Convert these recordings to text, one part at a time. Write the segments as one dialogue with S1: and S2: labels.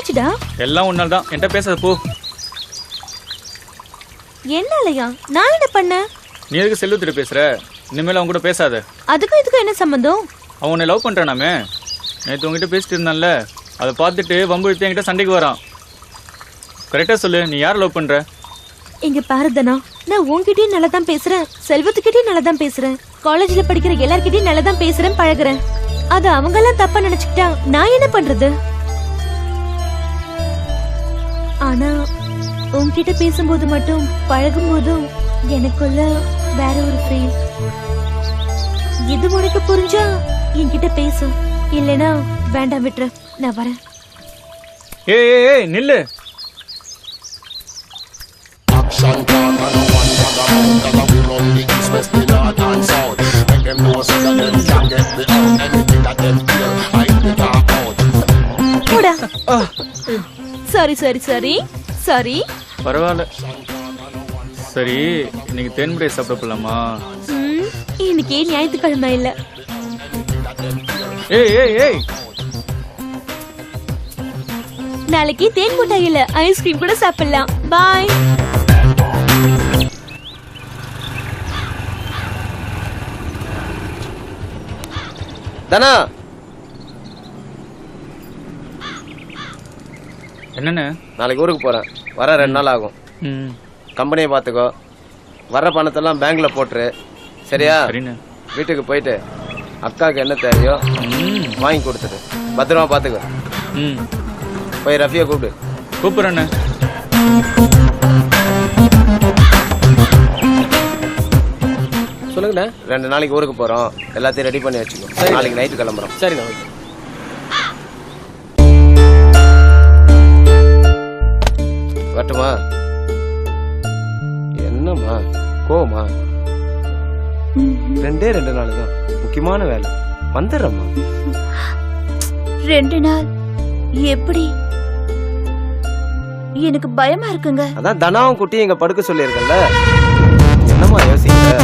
S1: என்னாச்சுடா?
S2: எல்லாம் உன்னால தான். என்கிட்ட பேசாத போ.
S1: என்னாலயா? நான் என்ன பண்ண?
S2: நீ எதுக்கு செல்வத்திட்ட பேசுற? இனிமேல் அவங்க கூட பேசாத.
S1: அதுக்கும் இதுக்கும் என்ன சம்பந்தம்?
S2: அவன் உன்னை லவ் பண்றானாமே. நேற்று உங்ககிட்ட பேசிட்டு இருந்தான்ல, அதை பார்த்துட்டு வம்பு எடுத்து என்கிட்ட சண்டைக்கு வரான். கரெக்டா சொல்லு, நீ யாரை லவ் பண்ற?
S1: இங்க பாருதனா, நான் உன்கிட்டயும் நல்லா தான் பேசுறேன், செல்வத்துக்கிட்டயும் நல்லா தான் பேசுறேன், காலேஜ்ல படிக்கிற எல்லார்கிட்டயும் நல்லா தான் பேசுறேன், பழகுறேன். அது அவங்க எல்லாம் தப்பா நினைச்சுக்கிட்டா நான் என்ன பண்றது? ஆனா உன்கிட்ட பேசும்போது மட்டும் பழகும் போதும் எனக்குள்ள வேற ஒரு ஃபீல். இது உனக்கு புரிஞ்சா என்கிட்ட பேசு, இல்லனா வேண்டாம் விட்டுரு, நான் வரேன்.
S2: ஏய் நில்லு.
S1: Sorry sorry sorry sorry.
S2: பரவாயில்ல. சரி, இன்னைக்கு தேன்முறை சாப்பிட போலாமா?
S1: இன்னைக்கு ஞாயிற்றுக்கிழமை இல்ல.
S2: ஏய் ஏய் ஏய்,
S1: நாளைக்கு தேன் மிட்டாய் இல்ல, ஐஸ்கிரீம் கூட சாப்பிடலாம். பாய்.
S3: தனா,
S2: என்னண்ணே?
S3: நாளைக்கு ஊருக்கு போறேன், வர 2 நாள் ஆகும். கம்பெனியை பார்த்துக்கோ, வர்ற பணத்தெல்லாம் பேங்க்ல போட்டுரு, சரியா? வீட்டுக்கு போயிட்டு அக்காவுக்கு என்ன தேவையோ வாங்கி கொடுத்துட்டு பத்திரமா பார்த்துக்கோ. போய் ரஃபியை கூப்பிடு.
S2: கூப்பிடுறேண்ணே.
S3: சொல்லுங்கண்ணே. 2 நாளைக்கு ஊருக்கு போறோம், எல்லாத்தையும் ரெடி பண்ணி வச்சுக்கோ. நாளைக்கு நைட்டு கிளம்புறோம். சரிண்ணா. ஓகே. வரட்டுமா? என்னம்மா கோவமா? 2 நாள் தான், முக்கியமான வேலை. வந்துடுறம்மா.
S1: 2 நாள் எப்படி? எனக்கு பயமா இருக்குங்க.
S3: அதான் தனாவும் குட்டி இங்க படுக்க சொல்லியிருக்கல, என்னம்மா யோசிக்கிற?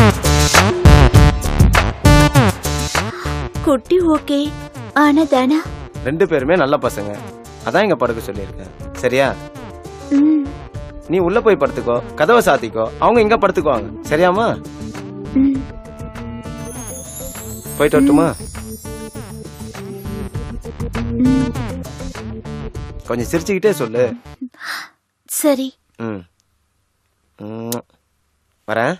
S1: குட்டி ஓகே, ஆனா தானா
S3: 2 பேருமே நல்ல பசங்க, அதான் இங்க படுக்க சொல்லியிருக்கேன், சரியா? நீ உள்ள போய் படுத்துக்கோ, கதவை சாத்திக்கோ, அவங்க இங்க படுத்துக்குவாங்க, சரியாமா? போயிட்டு வரட்டுமா? கொஞ்சம் சிரிச்சுக்கிட்டே சொல்லு.
S1: சரி.
S3: வரேன்.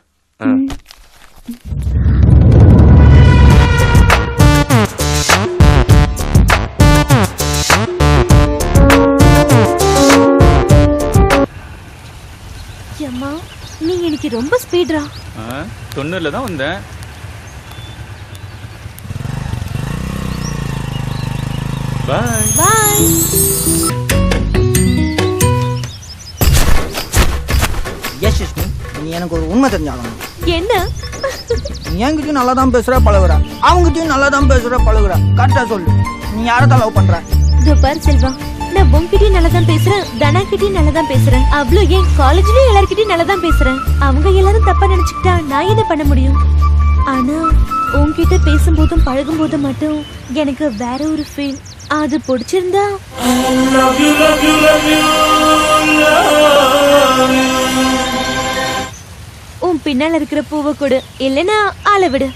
S1: அம்மா, நீ எனக்கு ரொம்ப ஸ்பீட்ரா.
S2: 90ல தான் வந்தேன். பாய்
S1: பாய்.
S4: யஷ்மி, நீ எனக்கு ஒரு உண்மை தெரிஞ்சாகணும்.
S1: என்ன?
S4: நீ என்கிட்டயும் நல்லா தான் பேசுற பழகுற, அவங்ககிட்டயும் நல்லா தான் பேசுற பழகுற. கரெக்டா சொல்லு, நீ யாரதான் லவ் பண்ற?
S1: பார் செல்வா, நான் உன்கிட்டயும் நல்லா தான் பேசுறேன், தனா கிட்டயும் நல்லா தான் பேசுறேன், அவ்வளோ ஏன் காலேஜ்லயும் எல்லார்கிட்டயும் நல்லா தான் பேசுறேன். அவங்க எல்லாரும் தப்பா நினைச்சுக்கிட்டா நான் என்ன பண்ண முடியும்? ஆனா உன்கிட்ட பேசும்போதும் பழகும் போதும் மட்டும் எனக்கு வேற ஒரு ஃபீல். அது பிடிச்சிருந்தா உன் பின்னால இருக்கிற பூவை கொடு, இல்லைன்னா ஆள விடு.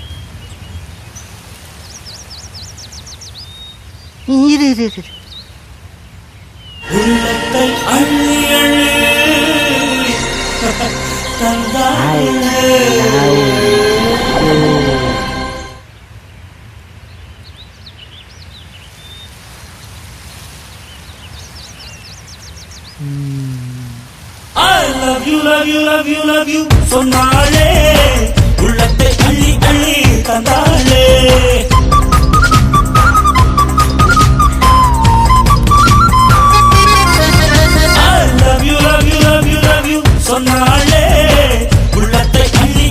S4: இரு இரு இரு.
S5: உள்ளத்தை அள்ளி அள்ளி தந்தாயே. I love you, love you, love you, love you சொன்னாலே, உள்ளத்தை அள்ளி அள்ளி தந்தாலே. சொன்னாலே, உள்ளத்தை அள்ளி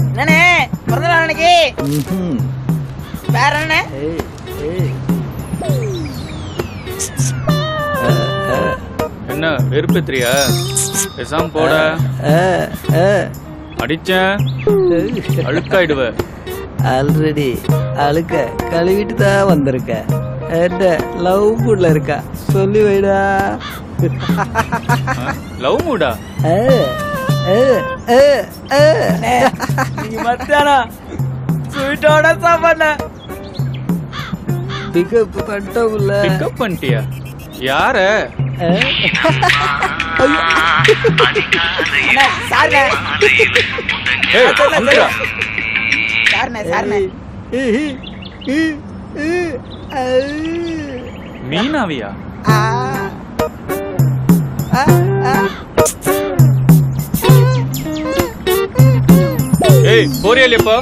S4: என்னண்ணே பிறந்த நாள் அன்னைக்கு வேற என்ன?
S2: என்ன வெறுப்பேத்திரியா? பேசாம போட. அடிச்சேன் அழுக்காயிடுவ.
S6: ஆல்ரெடி அழுக்க கழுவிட்டு தான் வந்திருக்க. என்ன லவ் மூட்ல இருக்கா? சொல்லி வைடா.
S2: லவ் மூடா?
S6: நீங்க மத்தியானம் ஸ்வீட்டோட சாப்பாடு பிக்கப் பண்ணிட்டோம்ல.
S2: பிக்கப் பண்ணிட்டியா? யார? மீனாவியா? ஏய் போறியா இப்போ?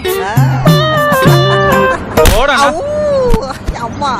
S2: போடா.
S6: அம்மா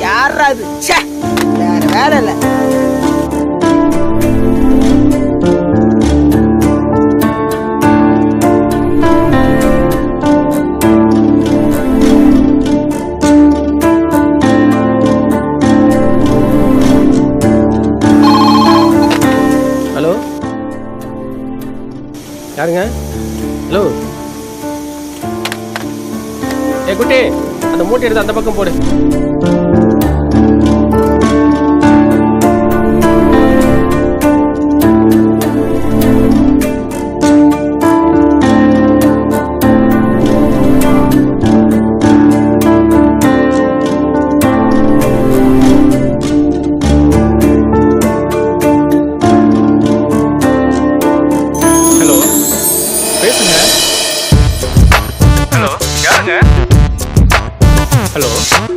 S6: யாராது? வேற வேலை இல்ல.
S3: ஹலோ யாருங்க? ஹலோ ஏ குட்டி, அந்த மூட்டை எடுத்து அந்த பக்கம் போடு.
S2: ஹலோ